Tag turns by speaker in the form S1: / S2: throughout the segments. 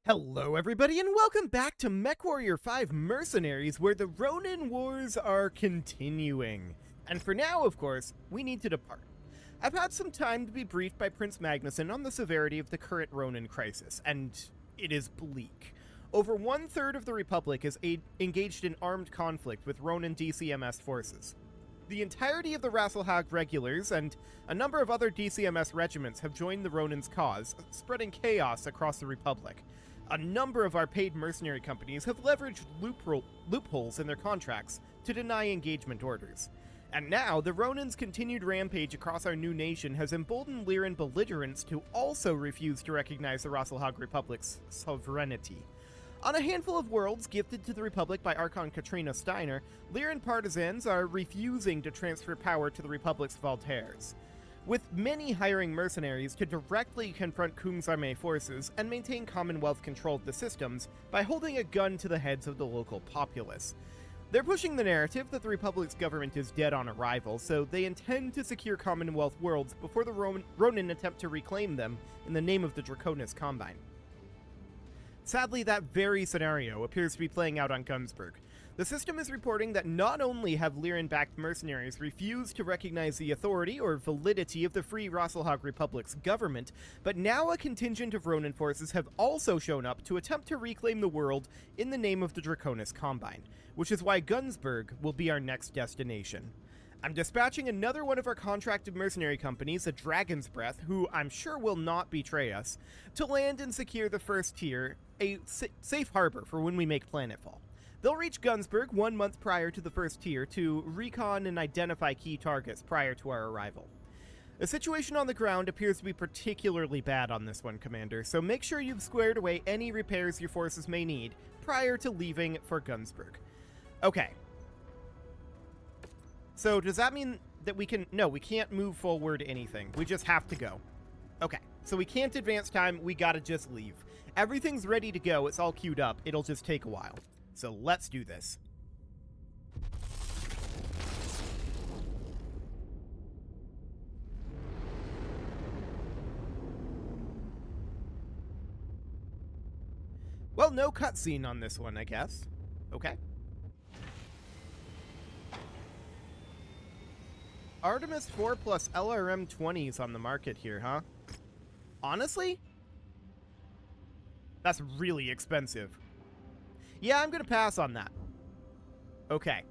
S1: Hello everybody and welcome back to MechWarrior 5 Mercenaries, where the Ronin Wars are continuing. And for now, of course, we need to depart. I've had some time to be briefed by Prince Magnuson on the severity of the current Ronin crisis, and it is bleak. Over 1/3 of the Republic is engaged in armed conflict with Ronin DCMS forces. The entirety of the Rasselhag regulars and a number of other DCMS regiments have joined the Ronin's cause, spreading chaos across the Republic. A number of our paid mercenary companies have leveraged loopholes in their contracts to deny engagement orders. And now, the Ronin's continued rampage across our new nation has emboldened Lyran belligerents to also refuse to recognize the Rasselhag Republic's sovereignty. On a handful of worlds gifted to the Republic by Archon Katrina Steiner, Lyran partisans are refusing to transfer power to the Republic's Voltaires, with many hiring mercenaries to directly confront Kung's armée forces and maintain Commonwealth control of the systems by holding a gun to the heads of the local populace. They're pushing the narrative that the Republic's government is dead on arrival, so they intend to secure Commonwealth worlds before the Ronin attempt to reclaim them in the name of the Draconis Combine. Sadly, that very scenario appears to be playing out on Gunsburg. The system is reporting that not only have Lyran-backed mercenaries refused to recognize the authority or validity of the Free Rasselhag Republic's government, but now a contingent of Ronin forces have also shown up to attempt to reclaim the world in the name of the Draconis Combine, which is why Gunsburg will be our next destination. I'm dispatching another one of our contracted mercenary companies, the Dragon's Breath, who I'm sure will not betray us, to land and secure the first tier, a safe harbor for when we make planetfall. They'll reach Gunsburg 1 month prior to the first tier to recon and identify key targets prior to our arrival. The situation on the ground appears to be particularly bad on this one, Commander, so make sure you've squared away any repairs your forces may need prior to leaving for Gunsburg. Okay. So does that mean that we can... No, we can't move forward anything. We just have to go. Okay, so we can't advance time, we gotta just leave. Everything's ready to go, it's all queued up, it'll just take a while. So let's do this. Well, no cutscene on this one, I guess. Okay. Artemis 4 plus LRM 20s on the market here, huh? Honestly? That's really expensive. Yeah, I'm gonna pass on that. Okay.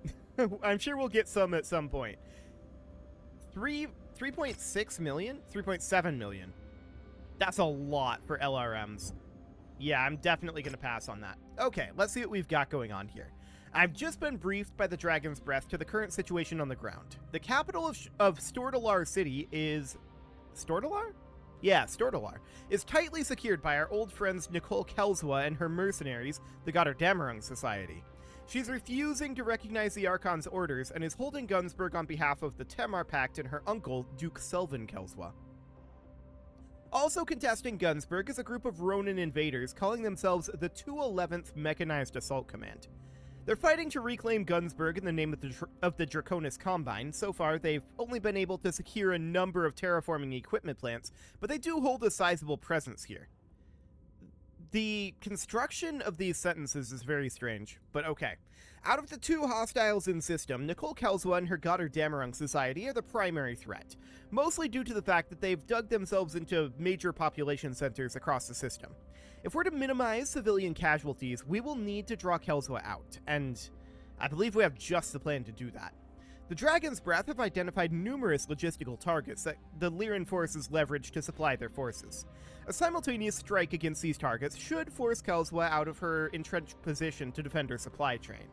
S1: I'm sure we'll get some at some point. 3.6 million? 3.7 million. That's a lot for LRMs. Yeah, I'm definitely gonna pass on that. Okay, let's see what we've got going on here. I've just been briefed by the Dragon's Breath to the current situation on the ground. The capital of Stordalar City is... Stordalar? Yeah, Stordalar is tightly secured by our old friends Nicole Kelswa and her mercenaries, the Goddardammerung Society. She's refusing to recognize the Archon's orders and is holding Gunsburg on behalf of the Temar Pact and her uncle, Duke Selvin Kelswa. Also contesting Gunsburg is a group of Ronin invaders calling themselves the 211th Mechanized Assault Command. They're fighting to reclaim Gunsburg in the name of the Draconis Combine. So far, they've only been able to secure a number of terraforming equipment plants, but they do hold a sizable presence here. The construction of these sentences is very strange, but okay. Out of the two hostiles in system, Nicole Kelswa and her Goddardammerung Society are the primary threat, mostly due to the fact that they've dug themselves into major population centers across the system. If we're to minimize civilian casualties, we will need to draw Kelswa out, and I believe we have just the plan to do that. The Dragon's Breath have identified numerous logistical targets that the Lyran forces leverage to supply their forces. A simultaneous strike against these targets should force Kelswa out of her entrenched position to defend her supply chain.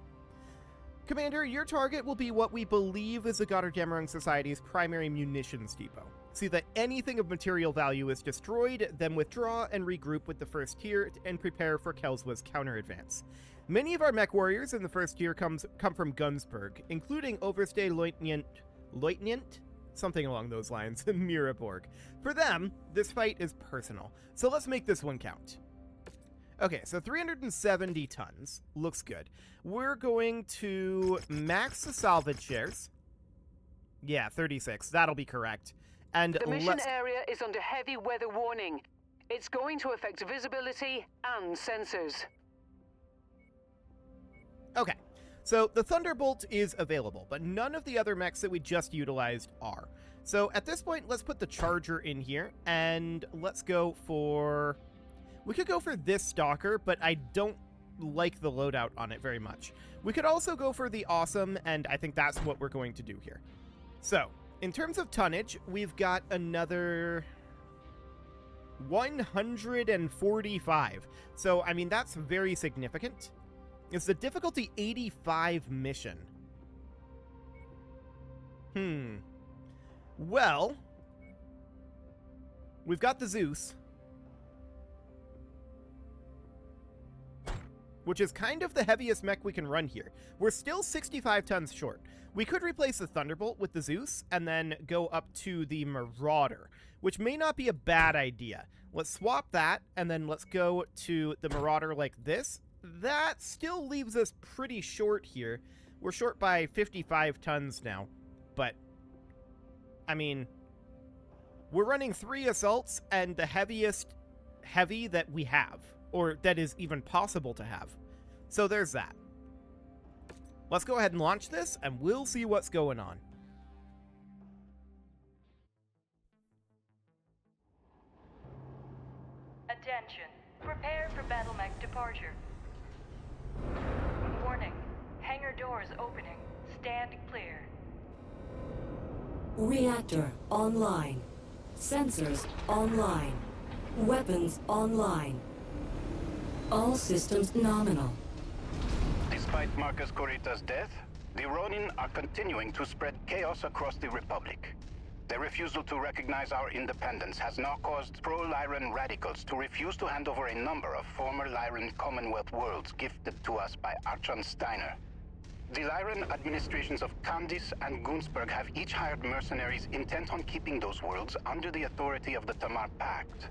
S1: Commander, your target will be what we believe is the Goddardammerung Society's primary munitions depot. See that anything of material value is destroyed, then withdraw and regroup with the first tier and prepare for Kelswa's counter-advance. Many of our mech warriors in the first tier come from Gunsburg, including Overstay Lieutenant, something along those lines, Miraborg. For them, this fight is personal, so let's make this one count. Okay, so 370 tons. Looks good. We're going to max the salvage shares. Yeah, 36. That'll be correct. And
S2: the mission area is under heavy weather warning. It's going to affect visibility and sensors.
S1: Okay, so the Thunderbolt is available, but none of the other mechs that we just utilized are. So at this point, let's put the Charger in here, and let's go for... We could go for this Stalker, but I don't like the loadout on it very much. We could also go for the Awesome, and I think that's what we're going to do here. So, in terms of tonnage, we've got another 145. So, I mean, that's very significant. It's the difficulty 85 mission. Well, we've got the Zeus, which is kind of the heaviest mech we can run here. We're still 65 tons short. We could replace the Thunderbolt with the Zeus and then go up to the Marauder, which may not be a bad idea. Let's swap that, and then let's go to the Marauder like this. That still leaves us pretty short here. We're short by 55 tons now, but, I mean, we're running 3 assaults and the heaviest heavy that we have, or that is even possible to have. So there's that. Let's go ahead and launch this, and we'll see what's going on.
S3: Attention. Prepare for battle mech departure. Warning. Hangar doors opening. Stand clear.
S4: Reactor online. Sensors online. Weapons online. All systems nominal.
S5: Despite Marcus Corita's death, the Ronin are continuing to spread chaos across the Republic. Their refusal to recognize our independence has now caused pro-Lyran radicals to refuse to hand over a number of former Lyran Commonwealth worlds gifted to us by Archon Steiner. The Lyran administrations of Candice and Gunsberg have each hired mercenaries intent on keeping those worlds under the authority of the Tamar Pact.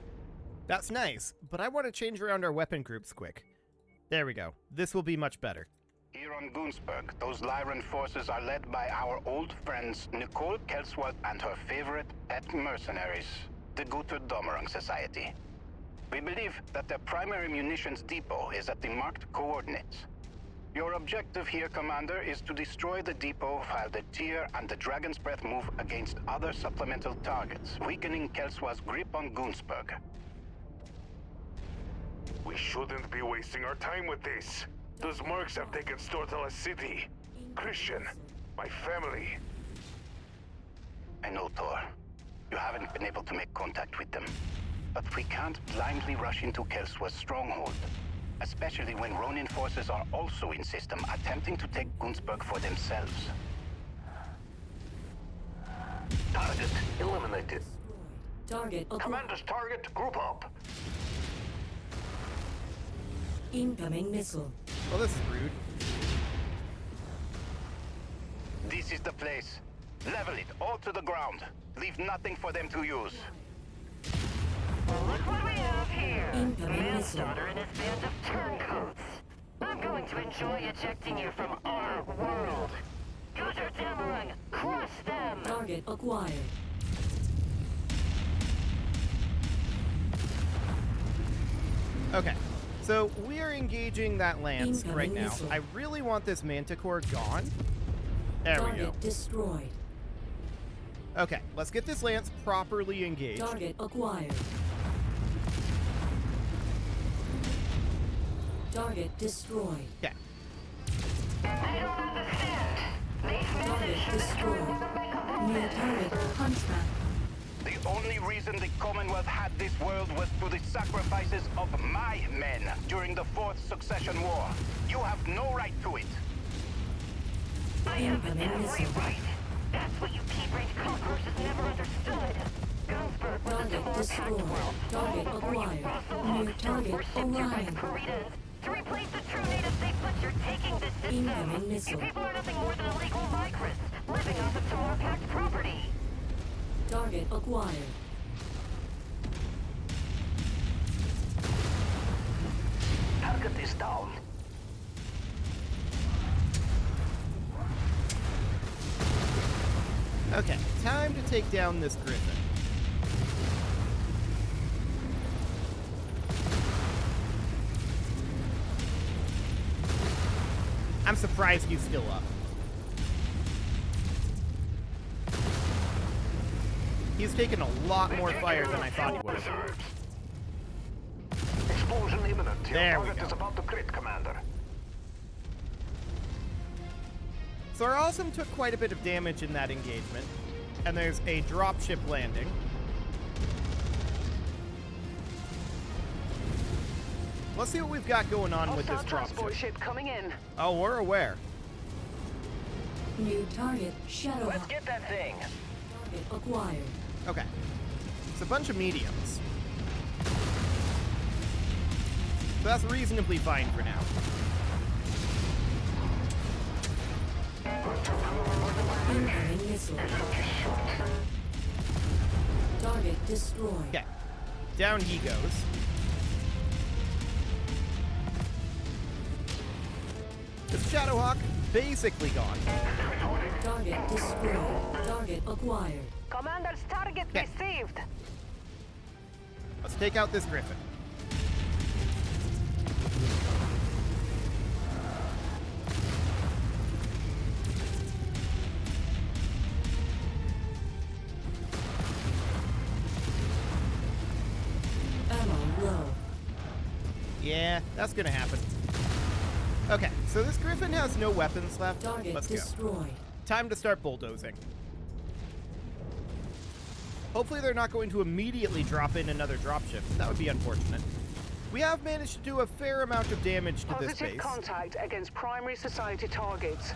S1: That's nice, but I want to change around our weapon groups quick. There we go. This will be much better.
S5: Here on Gunsberg, those Lyran forces are led by our old friends Nicole Kelsworth and her favorite pet mercenaries, the Guter Dommerung Society. We believe that their primary munitions depot is at the marked coordinates. Your objective here, Commander, is to destroy the depot while the Tyr and the Dragon's Breath move against other supplemental targets, weakening Kelsworth's grip on Gunsberg.
S6: We shouldn't be wasting our time with this. Those mercs have taken Stortala City. Christian, my family.
S5: I know, Thor. You haven't been able to make contact with them. But we can't blindly rush into Kelsworth's stronghold. Especially when Ronin forces are also in system, attempting to take Gunsberg for themselves.
S6: Target eliminated.
S4: Target
S6: Commander's target, group up.
S4: incoming missile.
S1: Well, this is rude.
S5: This is the place. Level it all to the ground. Leave nothing for them to use.
S3: Look what we have here.
S4: Incoming missile.
S3: Maelstarter and his band of turncoats. I'm going to enjoy ejecting you from our world. Guter Dommerung, crush them!
S4: Target acquired.
S1: Okay, so we are engaging that lance
S4: Incoming
S1: right now.
S4: missile.
S1: I really want this Manticore gone. There we go.
S4: Target destroyed.
S1: Okay, let's get this lance properly engaged.
S4: Target acquired. Target destroyed.
S1: Okay.
S3: I don't understand. They've
S4: Target
S3: managed
S4: destroyed. New target Huntsman.
S5: The only reason the Commonwealth had this world was through the sacrifices of my men during the Fourth Succession War. You have no right to it.
S3: I have
S4: Incoming
S3: every
S4: missile.
S3: right. That's what you keep-range conquerors never understood. Gunsberg was a
S4: Target
S3: Tamar Pact
S4: destroyed.
S3: world.
S4: Target
S3: Before you
S4: acquired.
S3: fossil
S4: New
S3: hogs
S4: target
S3: were shipped here by
S4: Orion.
S3: Karitas to replace the true native states, but you're taking this system.
S4: Incoming
S3: You
S4: missile.
S3: people are nothing more than illegal migrants, living off of Tamar Pact property.
S4: Target acquired.
S6: Target is down.
S1: Okay, time to take down this Griffin. I'm surprised he's still up. He's taken a lot more fire than I thought he would have.
S6: Explosion imminent. Your
S1: There we
S6: target
S1: go.
S6: is about to crit, Commander.
S1: So our Awesome took quite a bit of damage in that engagement. And there's a dropship landing. Let's see what we've got going on with this
S2: Hostile transport
S1: dropship.
S2: ship coming in.
S1: Oh, we're aware.
S4: New target Shadowhawk.
S3: get that thing.
S4: Target acquired.
S1: Okay. It's a bunch of mediums. So that's reasonably fine for now.
S4: Incoming missile. Target destroyed.
S1: Okay. Down he goes. The Shadowhawk basically gone.
S4: Target destroyed. Target acquired.
S2: Commander's target
S1: Okay.
S2: received.
S1: Let's take out this Griffin.
S4: Ammo low.
S1: Yeah, that's gonna happen. Okay, so this Griffin has no weapons left.
S4: Target
S1: Let's go.
S4: destroyed.
S1: Time to start bulldozing. Hopefully they're not going to immediately drop in another dropship. That would be unfortunate. We have managed to do a fair amount of damage to this
S2: Positive
S1: base.
S2: contact against primary society targets.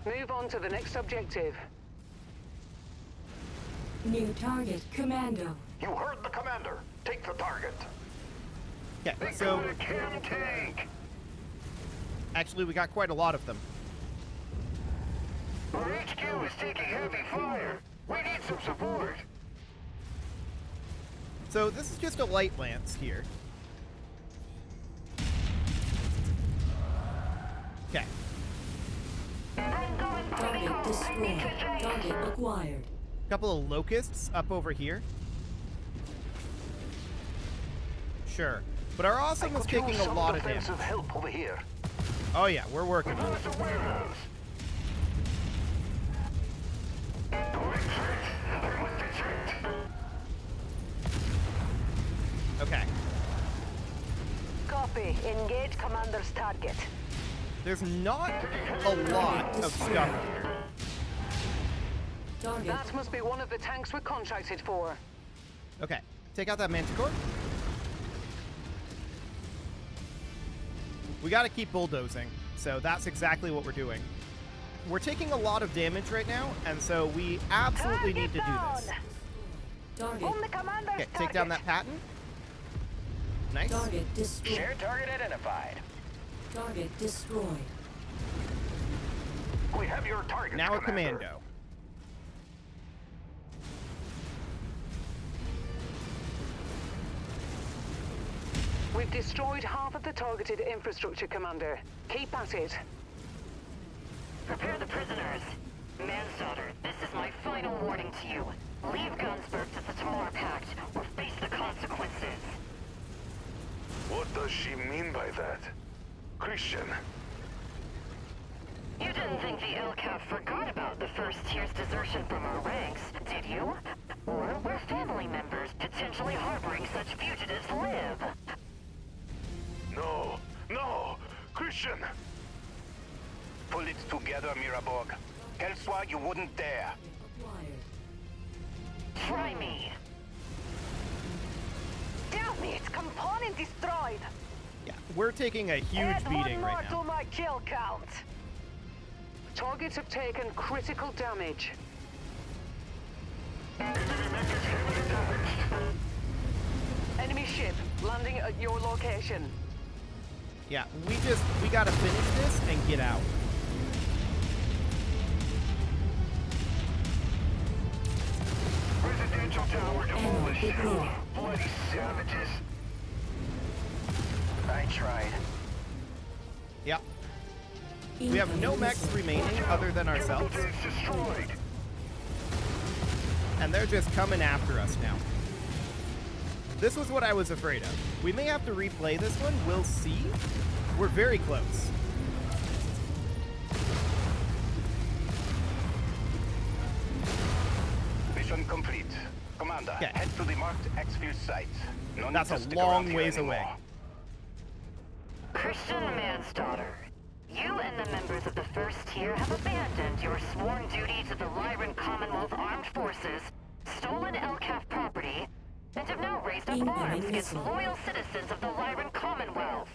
S2: Move on to the next objective.
S4: New target Commando.
S6: You heard the commander. Take the target.
S1: Okay, so
S6: Chem tank.
S1: actually we got quite a lot of them.
S6: Our HQ is taking heavy fire. We need some support.
S1: So this is just a light lance here. Okay.
S4: Target destroyed. Target acquired.
S1: Couple of locusts up over here. Sure. But our Awesome is taking a lot of damage.
S6: help over here.
S1: Oh yeah, we're working on it.
S6: There's a warehouse.
S1: Okay.
S2: Copy. Engage commander's target.
S1: There's not a lot of stuff here.
S4: Target.
S2: That must be one of the tanks we're contracted for.
S1: Okay. Take out that Manticore. We gotta keep bulldozing. So that's exactly what we're doing. We're taking a lot of damage right now, and so we absolutely need to do this.
S4: Target.
S2: On the commander's
S1: Okay, take down that patent. Nice.
S4: Target destroyed.
S3: target identified.
S4: Target destroyed.
S6: We have your target.
S1: Now a
S6: Commander.
S1: commando.
S2: We've destroyed half of the targeted infrastructure, Commander. Keep at it.
S3: Prepare the prisoners. Manslaughter, this is my final warning to you. Leave Gunsburg to the Tamar Pact or face the consequences.
S6: What does she mean by that? Christian.
S3: You didn't think the LCAF forgot about the first tier's desertion from our ranks, did you? Or where family members potentially harboring such fugitives live?
S6: No. No. Christian.
S5: Pull it together, Miraborg. Elsewhere you wouldn't dare.
S4: Acquired.
S3: Try me.
S2: Damn it! Component destroyed!
S1: Yeah, we're taking a huge
S2: Add
S1: beating
S2: one more
S1: right now.
S2: to my kill count. Targets have taken critical damage. Enemy ship landing at your location.
S1: Yeah, we gotta finish this and get out.
S6: Residential tower demolished.
S4: deployed.
S6: Bloody savages.
S3: I tried.
S1: Yeah. We have no mechs remaining other than ourselves,
S6: Everything's destroyed.
S1: and they're just coming after us now. This was what I was afraid of. We may have to replay this one. We'll see. We're very close.
S5: complete. Commander,
S1: Okay.
S5: head to the marked exfuse site. No need
S1: That's
S5: to
S1: a
S5: stick
S1: long
S5: around here
S1: ways
S5: anymore.
S1: away.
S3: Christian Mansdaughter, you and the members of the First Tier have abandoned your sworn duty to the Lyran Commonwealth Armed Forces, stolen LCAF property, and have now raised up
S4: Incoming
S3: arms against
S4: missile.
S3: loyal citizens of the Lyran Commonwealth.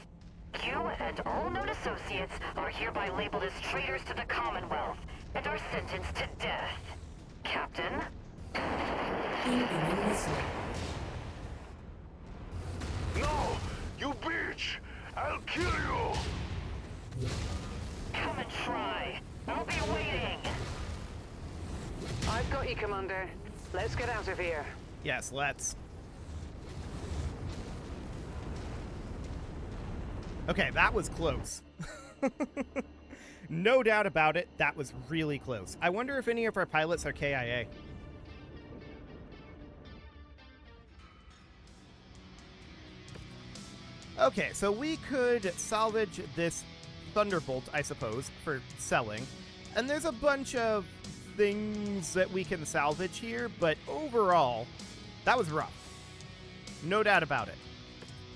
S3: You and all known associates are hereby labeled as traitors to the Commonwealth and are sentenced to death. Captain?
S4: Incoming missile.
S6: No! You bitch! I'll kill you!
S3: Come and try. I'll be waiting.
S2: I've got you, Commander. Let's get out of here.
S1: Yes, let's. Okay, that was close. No doubt about it, that was really close. I wonder if any of our pilots are KIA. Okay, so we could salvage this Thunderbolt, I suppose, for selling. And there's a bunch of things that we can salvage here, but overall, that was rough. No doubt about it.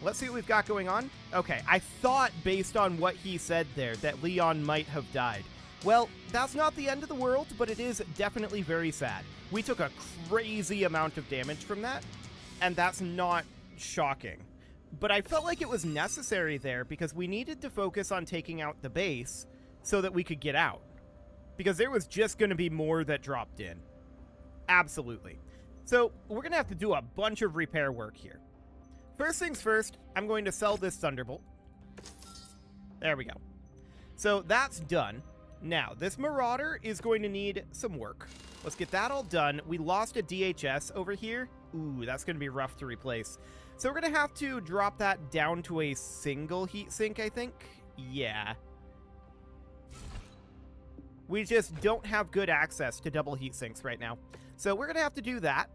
S1: Let's see what we've got going on. Okay, I thought, based on what he said there, that Leon might have died. Well, that's not the end of the world, but it is definitely very sad. We took a crazy amount of damage from that, and that's not shocking. But I felt like it was necessary there because we needed to focus on taking out the base so that we could get out. Because there was just going to be more that dropped in. Absolutely. So we're going to have to do a bunch of repair work here. First things first, I'm going to sell this Thunderbolt. There we go. So that's done. Now, this Marauder is going to need some work. Let's get that all done. We lost a DHS over here. Ooh, that's going to be rough to replace. So we're going to have to drop that down to a single heatsink, I think. Yeah. We just don't have good access to double heatsinks right now. So we're going to have to do that.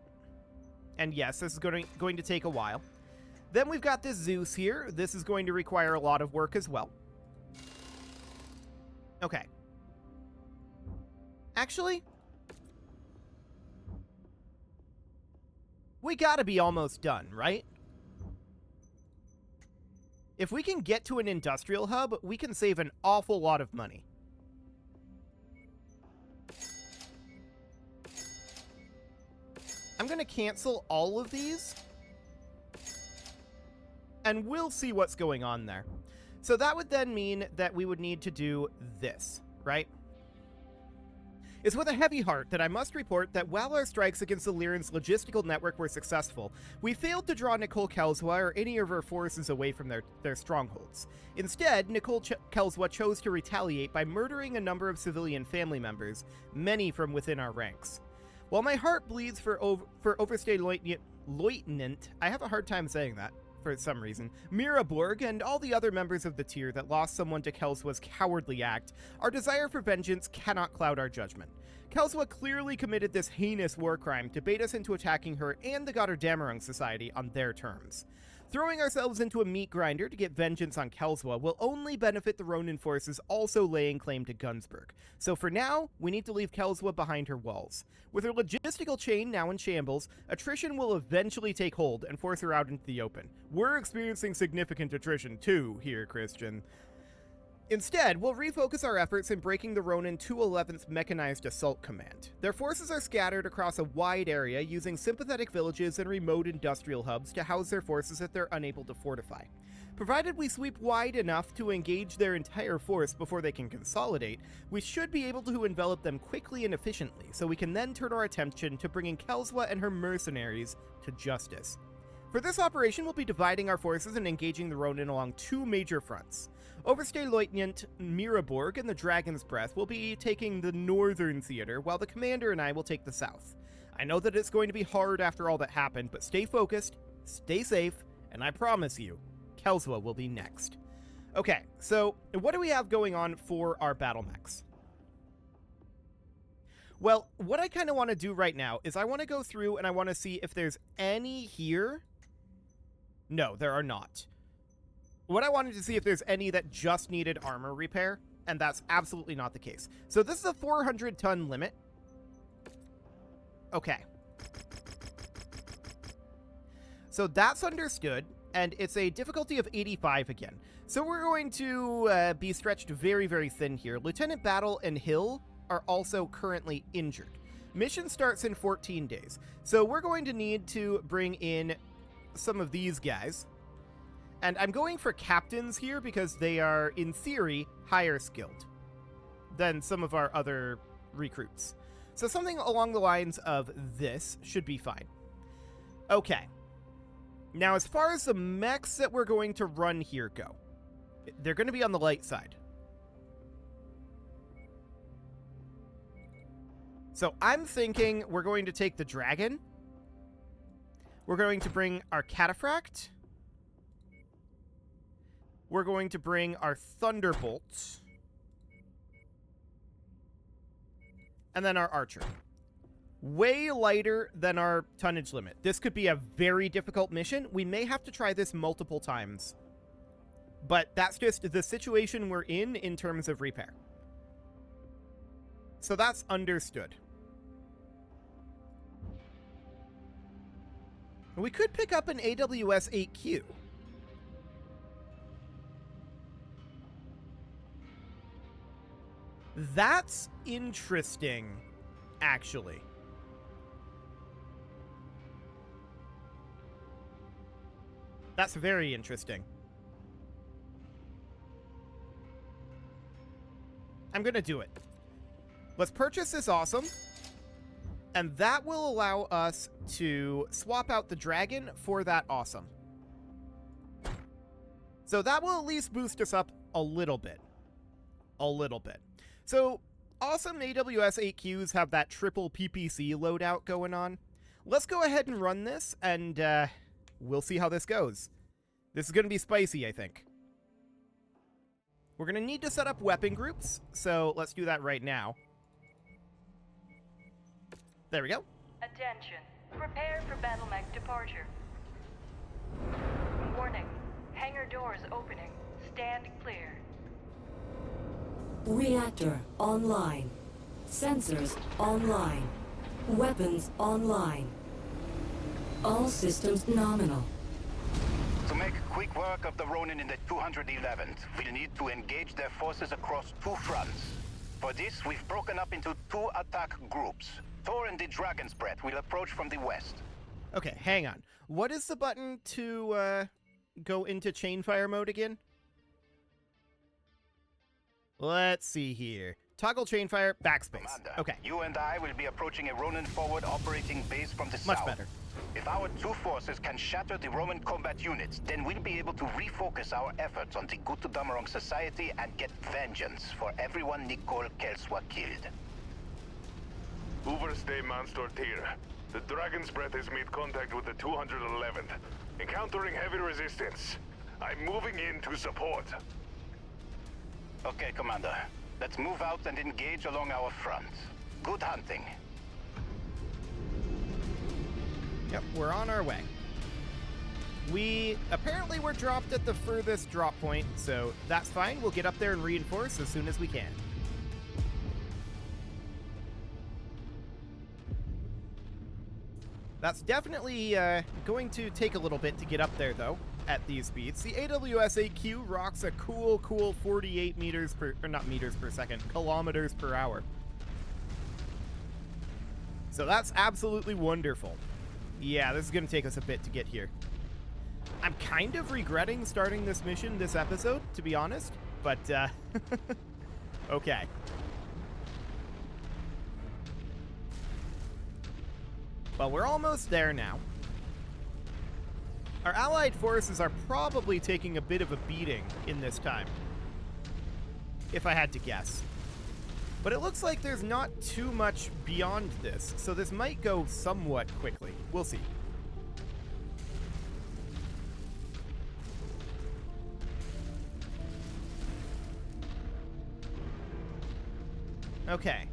S1: And yes, this is going to take a while. Then we've got this Zeus here. This is going to require a lot of work as well. Okay. Actually, we gotta be almost done, right? If we can get to an industrial hub, we can save an awful lot of money. I'm gonna cancel all of these. And we'll see what's going on there. So that would then mean that we would need to do this, right? It's with a heavy heart that I must report that while our strikes against the Lyran's logistical network were successful, we failed to draw Nicole Kelswa or any of her forces away from their strongholds. Instead, Nicole Kelswa chose to retaliate by murdering a number of civilian family members, many from within our ranks. While my heart bleeds for Overstay Lieutenant, I have a hard time saying that, for some reason, Miraborg and all the other members of the tier that lost someone to Kelswa's cowardly act, our desire for vengeance cannot cloud our judgment. Kelswa clearly committed this heinous war crime to bait us into attacking her and the Goddardammerung Society on their terms. Throwing ourselves into a meat grinder to get vengeance on Kelswa will only benefit the Ronin forces also laying claim to Gunsberg. So for now, we need to leave Kelswa behind her walls. With her logistical chain now in shambles, attrition will eventually take hold and force her out into the open. We're experiencing significant attrition too here, Christian. Instead, we'll refocus our efforts in breaking the Ronin 211th Mechanized Assault Command. Their forces are scattered across a wide area using sympathetic villages and remote industrial hubs to house their forces that they're unable to fortify. Provided we sweep wide enough to engage their entire force before they can consolidate, we should be able to envelop them quickly and efficiently, so we can then turn our attention to bringing Kelswa and her mercenaries to justice. For this operation, we'll be dividing our forces and engaging the Ronin along two major fronts. Overstay Lieutenant Miraborg and the Dragon's Breath will be taking the northern theater, while the commander and I will take the south. I know that it's going to be hard after all that happened, but stay focused, stay safe, and I promise you, Kelswa will be next. Okay, so what do we have going on for our battle mechs? Well, what I kind of want to do right now is I want to go through and I want to see if there's any here. No, there are not. What I wanted to see if there's any that just needed armor repair, and that's absolutely not the case. So this is a 400-ton limit. Okay, So that's understood, and it's a difficulty of 85 again. So we're going to be stretched very, very thin here. Lieutenant Battle and Hill are also currently injured. Mission starts in 14 days. So we're going to need to bring in some of these guys. And I'm going for captains here because they are, in theory, higher skilled than some of our other recruits. So something along the lines of this should be fine. Okay. Now, as far as the mechs that we're going to run here go, they're going to be on the light side. So I'm thinking we're going to take the Dragon. We're going to bring our Cataphract. We're going to bring our Thunderbolt. And then our Archer. Way lighter than our tonnage limit. This could be a very difficult mission. We may have to try this multiple times. But that's just the situation we're in terms of repair. So that's understood. We could pick up an AWS 8Q. That's interesting, actually. That's very interesting. I'm gonna do it. Let's purchase this awesome. And that will allow us to swap out the Dragon for that awesome. So that will at least boost us up a little bit. A little bit. So awesome AWS 8Qs have that triple PPC loadout going on. Let's go ahead and run this, and we'll see how this goes. This is going to be spicy, I think. We're going to need to set up weapon groups, so let's do that right now. There we go.
S7: Attention. Prepare for battle mech departure. Warning. Hangar doors opening. Stand clear.
S4: Reactor online. Sensors online. Weapons online. All systems nominal.
S5: To make quick work of the Ronin in the 211th, we'll need to engage their forces across two fronts. For this, we've broken up into two attack groups. Thor and the Dragon's Breath will approach from the west.
S1: Okay, hang on. What is the button to go into chainfire mode again? Let's see here. Toggle chainfire, backspace.
S5: Commander,
S1: Okay,
S5: you and I will be approaching a Ronin forward operating base from the
S1: much
S5: south.
S1: better.
S5: If our two forces can shatter the Roman combat units, then we'll be able to refocus our efforts on the Gutudammerung Society and get vengeance for everyone Nicole Kelswa killed.
S6: Overstay Monster Tier. The Dragon's Breath has made contact with the 211th, encountering heavy resistance. I'm moving in to support.
S5: Okay, Commander. Let's move out and engage along our front. Good hunting.
S1: Yep, we're on our way. We apparently were dropped at the furthest drop point, so that's fine. We'll get up there and reinforce as soon as we can. That's definitely going to take a little bit to get up there, though, at these speeds. The AWS 8Q rocks a cool 48 meters per, or not meters per second, kilometers per hour. So that's absolutely wonderful. Yeah, this is going to take us a bit to get here. I'm kind of regretting starting this mission this episode, to be honest, but, okay. Well, we're almost there now. Our allied forces are probably taking a bit of a beating in this time, if I had to guess. But it looks like there's not too much beyond this, so this might go somewhat quickly. We'll see. Okay.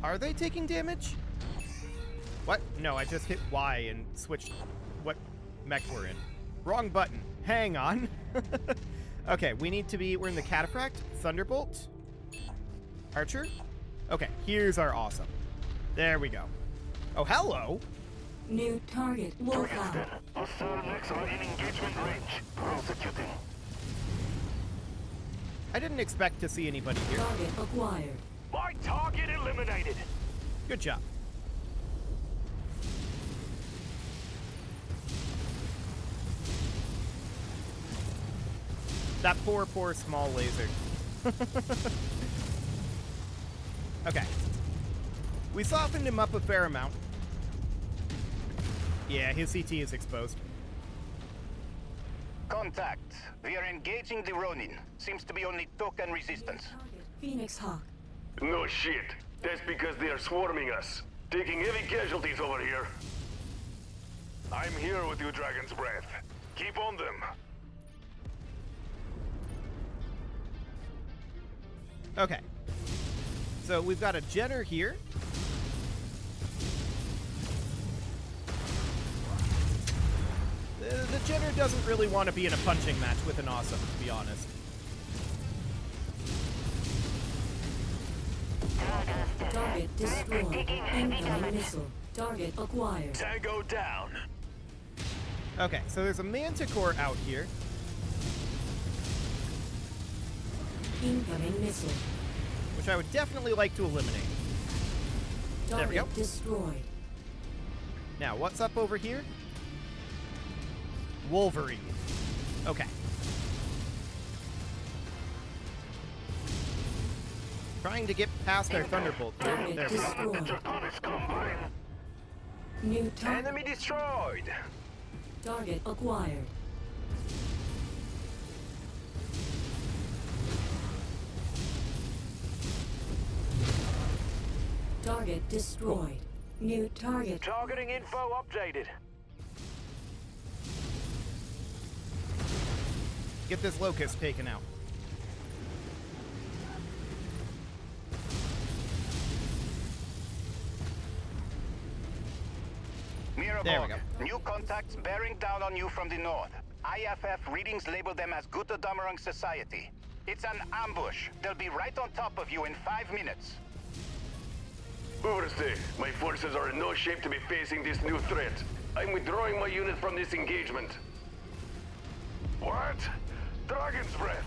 S1: Are they taking damage? What? No, I just hit Y and switched what mech we're in. Wrong button. Hang on. Okay, we need to be... We're in the Cataphract. Thunderbolt. Archer. Okay, here's our awesome. There we go. Oh, hello.
S4: New target, Wolfhound.
S6: Hostile mechs are in engagement range. Prosecuting.
S1: I didn't expect to see anybody here.
S4: Target acquired.
S6: My target eliminated.
S1: Good job. That poor small laser. Okay. We softened him up a fair amount. Yeah, his CT is exposed.
S5: Contact. We are engaging the Ronin. Seems to be only token resistance.
S4: Target, Phoenix Hawk.
S6: No shit. That's because they are swarming us. Taking heavy casualties over here. I'm here with you, Dragon's Breath. Keep on them.
S1: Okay. So we've got a Jenner here. The Jenner doesn't really want to be in a punching match with an Awesome, to be honest.
S4: Target destroyed. Incoming missile. Target acquired.
S6: Tango down.
S1: Okay, so there's a Manticore out here.
S4: Incoming missile.
S1: Which I would definitely like to eliminate. There we go.
S4: Target destroyed.
S1: Now, what's up over here? Wolverine. Okay. Trying to get past our Thunderbolt here.
S4: Target
S1: There we go.
S4: destroyed. New target.
S6: Enemy destroyed.
S4: Target acquired. Target destroyed. New target.
S6: Targeting info updated.
S1: Get this Locust taken out. There we
S5: Mirabog,
S1: go.
S5: new contacts bearing down on you from the north. IFF readings label them as Gutadommerung Society. It's an ambush. They'll be right on top of you in 5 minutes.
S6: Overstay, my forces are in no shape to be facing this new threat. I'm withdrawing my unit from this engagement. What? Dragon's Breath!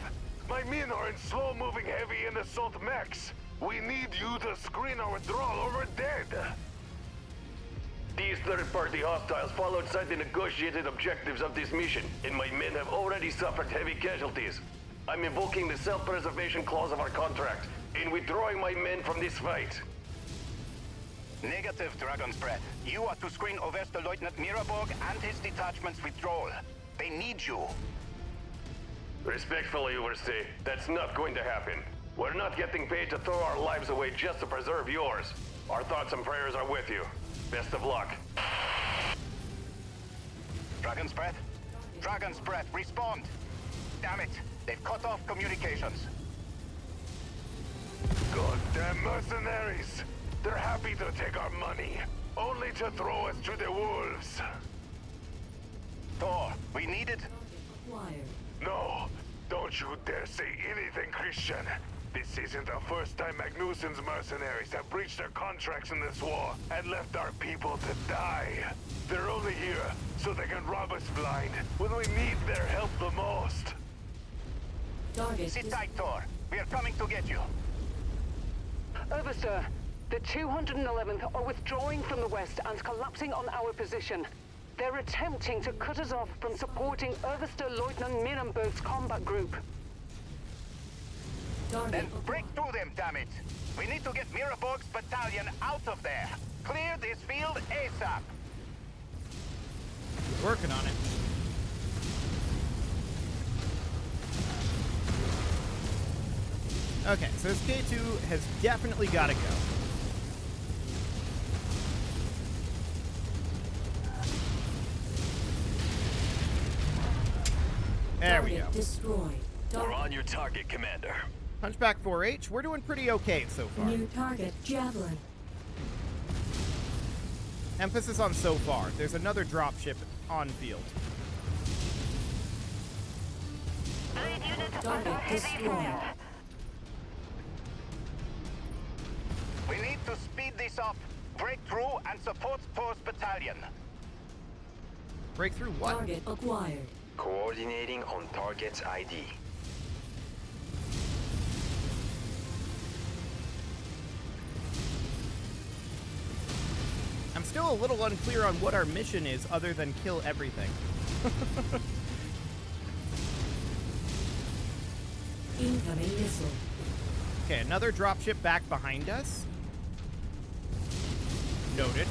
S6: My men are in slow-moving heavy and assault mechs. We need you to screen our withdrawal or we're dead. These third-party hostiles fall outside the negotiated objectives of this mission, and my men have already suffered heavy casualties. I'm invoking the self-preservation clause of our contract, and withdrawing my men from this fight.
S5: Negative, Dragon's Breath. You are to screen Oberstleutnant Mirabog and his detachment's withdrawal. They need you.
S6: Respectfully, Overstay, that's not going to happen. We're not getting paid to throw our lives away just to preserve yours. Our thoughts and prayers are with you. Best of luck.
S5: Dragon's Breath? Dragon's Breath, respond! Damn it, they've cut off communications.
S6: Goddamn mercenaries! They're happy to take our money, only to throw us to the wolves.
S5: Thor, we need it.
S4: Acquired.
S6: No, don't you dare say anything, Christian. This isn't the first time Magnussen's mercenaries have breached their contracts in this war and left our people to die. They're only here so they can rob us blind when we need their help the most.
S4: Target
S5: Sit tight, Thor. We are coming to get you.
S2: Overster, the 211th are withdrawing from the west and collapsing on our position. They're attempting to cut us off from supporting Oberstleutnant Mirenberg's combat group.
S4: Target
S5: Then break through them, damn it. We need to get Mirabog's battalion out of there. Clear this field ASAP.
S1: Working on it. Okay, so this K2 has definitely got to go. There we go.
S4: target destroyed.
S8: We're on your target, Commander.
S1: Hunchback 4H, we're doing pretty okay so far.
S4: New target Javelin.
S1: Emphasis on so far. There's another dropship on field.
S4: Target destroyed.
S5: We need to speed this up. Break through and support Post Battalion.
S1: Breakthrough what?
S4: Target acquired.
S8: Coordinating on target's ID.
S1: I'm still a little unclear on what our mission is other than kill everything.
S4: Incoming missile.
S1: Okay, another dropship back behind us. Noted.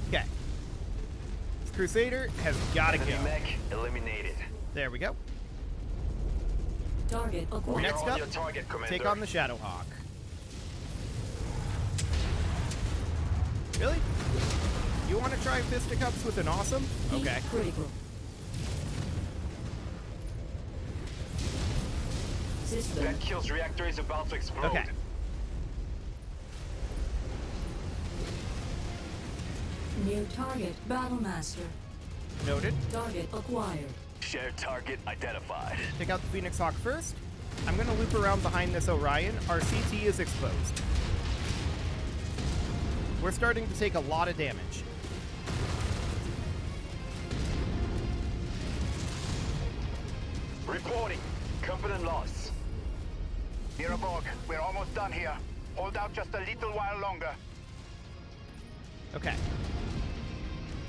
S1: Okay. This Crusader has got to go.
S8: Enemy mech eliminated.
S1: There we go.
S4: Target acquired.
S1: Next
S8: You're on
S1: up,
S8: your target, Commander.
S1: take on the Shadowhawk. Really? You want to try fisticuffs with an awesome?
S4: Heat
S1: Okay.
S4: critical. System.
S8: That kills reactor is about to explode.
S1: Okay.
S4: New target. Battlemaster.
S1: Noted.
S4: Target acquired.
S8: Shared target identified.
S1: Take out the Phoenix Hawk first. I'm going to loop around behind this Orion. Our CT is exposed. We're starting to take a lot of damage.
S8: Reporting. Component loss.
S5: Miraborg, we're almost done here. Hold out just a little while longer.
S1: Okay.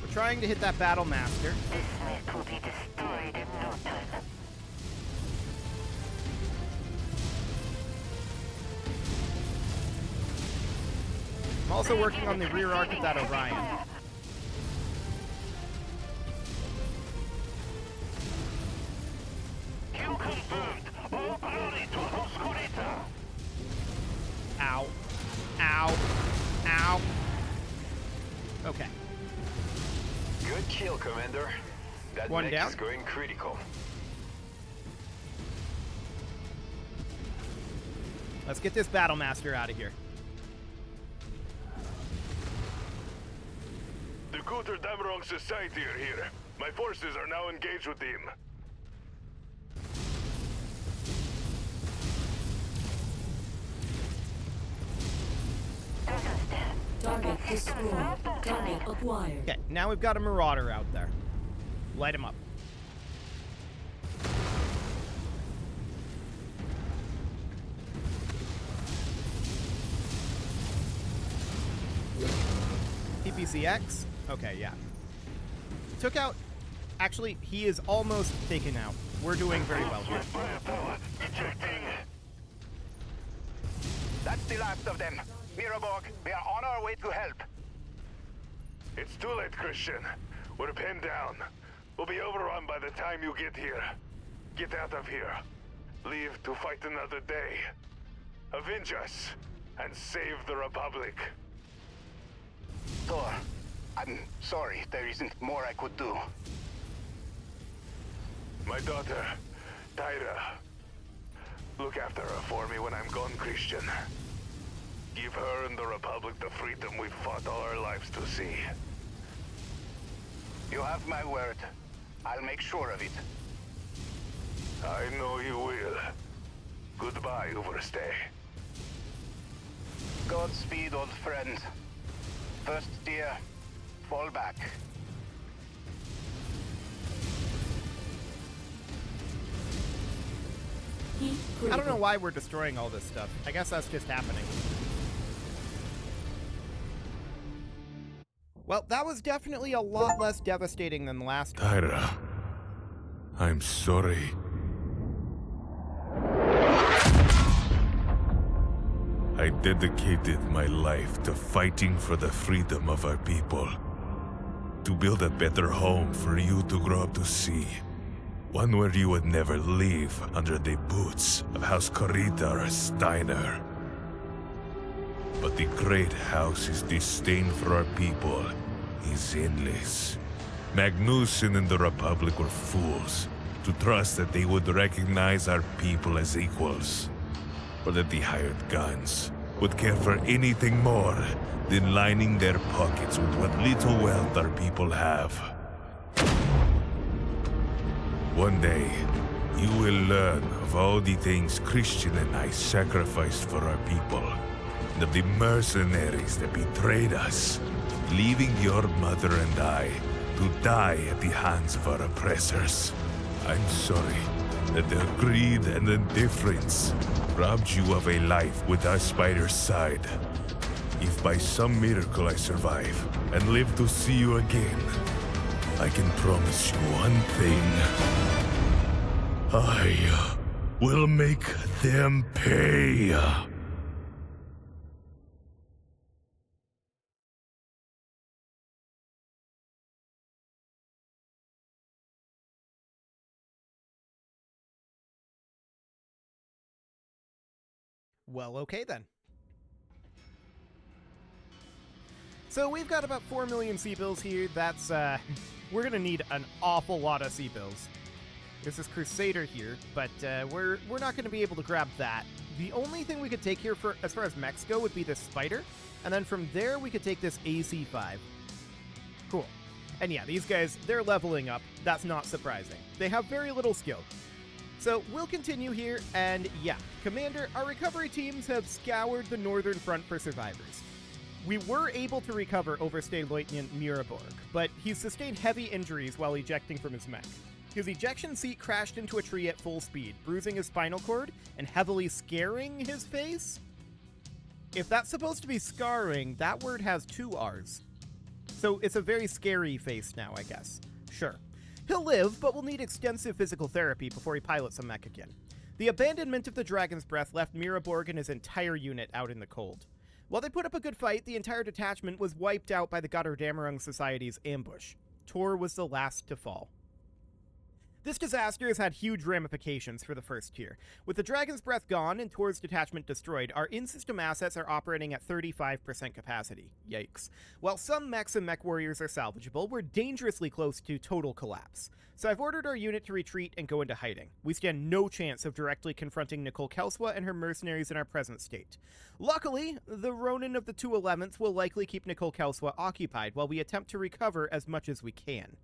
S1: We're trying to hit that Battlemaster.
S3: This mech will be destroyed in no time.
S1: I'm also working on the rear arc of that Orion.
S6: Kill confirmed. All glory to Host Kurita.
S1: Ow. Ow. Ow. Okay.
S8: Good kill, Commander. That
S1: One
S8: mech
S1: down.
S8: is going critical.
S1: Let's get this Battlemaster out of here.
S6: The Guter Damrong Society are here. My forces are now engaged with them.
S4: Target destroyed. Target acquired.
S1: Okay, now we've got a Marauder out there. Light him up. PPCX? Okay, yeah. Took out... Actually, he is almost taken out. We're doing very well here.
S5: That's the last of them. Miraborg, we are on our way to help.
S6: It's too late, Christian. We're pinned down. We'll be overrun by the time you get here. Get out of here. Leave to fight another day. Avenge us and save the Republic.
S5: Thor, I'm sorry, there isn't more I could do.
S6: My daughter, Tyra. Look after her for me when I'm gone, Christian. Give her and the Republic the freedom we've fought all our lives to see.
S5: You have my word. I'll make sure of it.
S6: I know you will. Goodbye, Overstay.
S5: Godspeed, old friend. First dear, fall back.
S4: Heat
S1: I
S4: critical.
S1: don't know why we're destroying all this stuff. I guess that's just happening. Well, that was definitely a lot less devastating than the last one.
S6: Tyra, I'm sorry. I dedicated my life to fighting for the freedom of our people. To build a better home for you to grow up to see. One where you would never leave under the boots of House Kurita or Steiner. But the great house's disdain for our people is endless. Magnuson and the Republic were fools to trust that they would recognize our people as equals, or that the hired guns would care for anything more than lining their pockets with what little wealth our people have. One day,
S9: You will learn of all the things Christian and I sacrificed for our people, and of the mercenaries that betrayed us, leaving your mother and I to die at the hands of our oppressors. I'm sorry that their greed and indifference robbed you of a life with us by your side. If by some miracle I survive and live to see you again, I can promise you one thing. I will make them pay.
S1: Well, okay then. So we've got about 4 million C-bills here. That's, we're gonna need an awful lot of C-bills. There's this Crusader here, but we're not gonna be able to grab that. The only thing we could take here for as far as mechs go would be this Spider, and then from there we could take this AC-5. Cool. And yeah, these guys, they're leveling up. That's not surprising. They have very little skill. So we'll continue here, and yeah, Commander, our recovery teams have scoured the northern front for survivors. We were able to recover Overstay Lieutenant Miraborg, but he sustained heavy injuries while ejecting from his mech. His ejection seat crashed into a tree at full speed, bruising his spinal cord and heavily scaring his face? If that's supposed to be scarring, that word has 2 R's. So it's a very scary face now, I guess. Sure. He'll live, but will need extensive physical therapy before he pilots a mech again. The abandonment of the Dragon's Breath left Miraborg and his entire unit out in the cold. While they put up a good fight, the entire detachment was wiped out by the Gotterdammerung Society's ambush. Tor was the last to fall. This disaster has had huge ramifications for the first tier. With the Dragon's Breath gone and Tor's detachment destroyed, our in-system assets are operating at 35% capacity. Yikes. While some mechs and mech warriors are salvageable, we're dangerously close to total collapse. So I've ordered our unit to retreat and go into hiding. We stand no chance of directly confronting Nicole Kelswa and her mercenaries in our present state. Luckily, the Ronin of the 211th will likely keep Nicole Kelswa occupied while we attempt to recover as much as we can.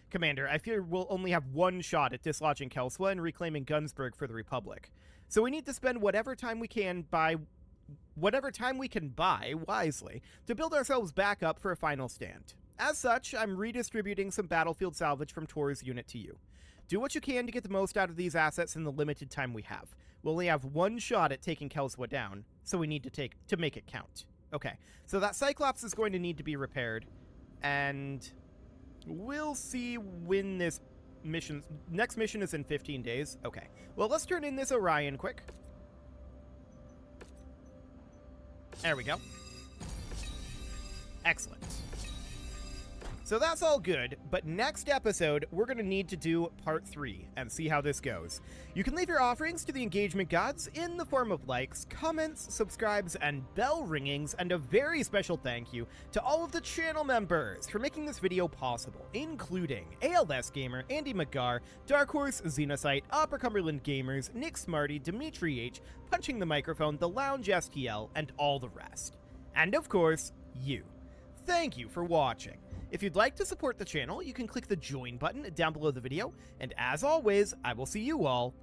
S1: Commander, I fear we'll only have one shot at dislodging Kelswa and reclaiming Gunsburg for the Republic. So we need to spend whatever time we can buy wisely to build ourselves back up for a final stand. As such, I'm redistributing some battlefield salvage from Tor's unit to you. Do what you can to get the most out of these assets in the limited time we have. We'll only have one shot at taking Kelswa down, so we need to make it count. Okay, so that Cyclops is going to need to be repaired, and we'll see when this next mission is in 15 days. Okay, well, let's turn in this Orion quick. There we go. Excellent. So that's all good, but next episode, we're going to need to do part 3 and see how this goes. You can leave your offerings to the engagement gods in the form of likes, comments, subscribes, and bell ringings, and a very special thank you to all of the channel members for making this video possible, including ALS Gamer, Andy McGar, Dark Horse, Xenocyte, Upper Cumberland Gamers, Nick Smarty, Dimitri H, Punching the Microphone, The Lounge STL, and all the rest. And of course, you. Thank you for watching. If you'd like to support the channel, you can click the join button down below the video, and as always, I will see you all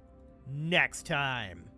S1: next time.